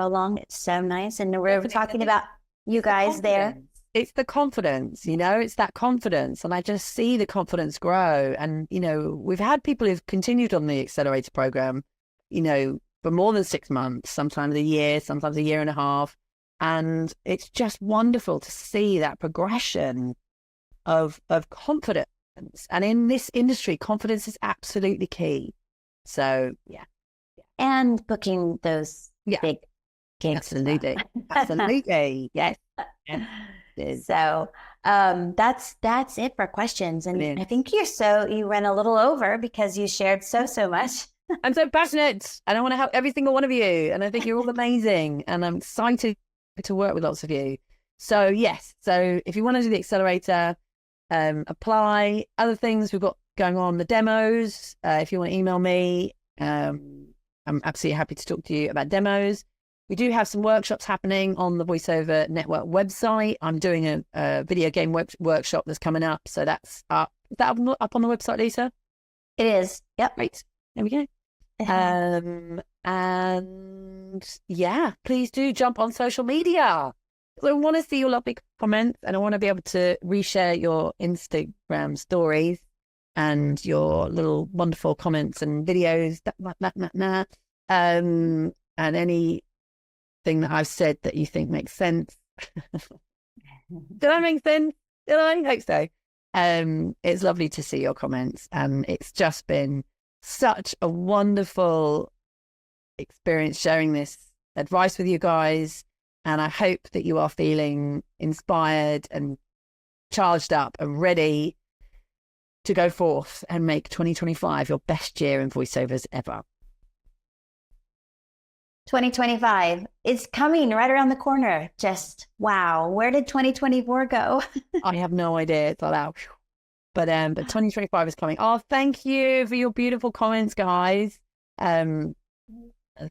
along. It's so nice. And we're talking about you guys there. It's the confidence, it's that confidence. And I just see the confidence grow. And, we've had people who've continued on the accelerator program, for more than 6 months, sometimes a year, sometimes a year and a half. And it's just wonderful to see that progression of confidence. And in this industry, confidence is absolutely key. So, yeah. And booking those big gigs. Absolutely. Absolutely. Yes. So that's it for questions. And I think you ran a little over because you shared so much. I'm so passionate and I want to help every single one of you. And I think you're all amazing. And I'm excited to work with lots of you. So yes. So if you want to do the accelerator, apply. Other things we've got going on, the demos. If you want to email me, I'm absolutely happy to talk to you about demos. We do have some workshops happening on the VoiceOver Network website. I'm doing a video game workshop that's coming up. So that's up. Is that up on the website, Lisa? It is. Yep. Great. There we go. And yeah, please do jump on social media. I want to see your lovely comments and I want to be able to reshare your Instagram stories and your little wonderful comments and videos, and anything that I've said that you think makes sense. Did I make sense? Did I? Hope so. It's lovely to see your comments, and it's just been such a wonderful experience sharing this advice with you guys. And I hope that you are feeling inspired and charged up and ready to go forth and make 2025 your best year in voiceovers ever. 2025 is coming right around the corner. Just wow. Where did 2024 go? I have no idea. It's all out. But 2025 is coming. Oh, thank you for your beautiful comments, guys. The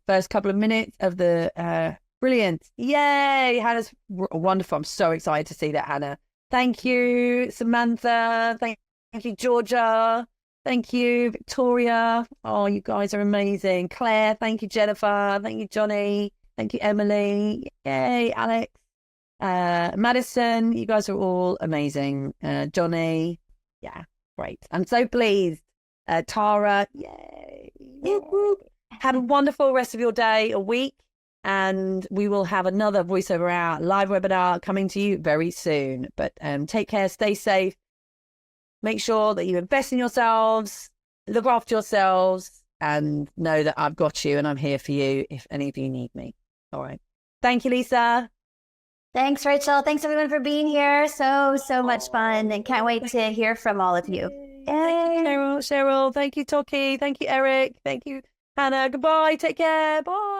first couple of minutes of the brilliant. Yay. Hannah's wonderful. I'm so excited to see that, Hannah. Thank you, Samantha. Thank you, Georgia. Thank you, Victoria. Oh, you guys are amazing. Claire, thank you, Jennifer. Thank you, Johnny. Thank you, Emily. Yay, Alex. Madison, you guys are all amazing. Johnny, yeah, great. I'm so pleased. Tara, yay. Have a wonderful rest of your day, a week, and we will have another VoiceOver Hour live webinar coming to you very soon. But take care, stay safe. Make sure that you invest in yourselves, look after yourselves, and know that I've got you and I'm here for you if any of you need me. All right. Thank you, Lisa. Thanks, Rachel. Thanks, everyone, for being here. So much fun, and can't wait to hear from all of you. Thank you, Cheryl. Thank you, Toki. Thank you, Eric. Thank you, Hannah. Goodbye. Take care. Bye.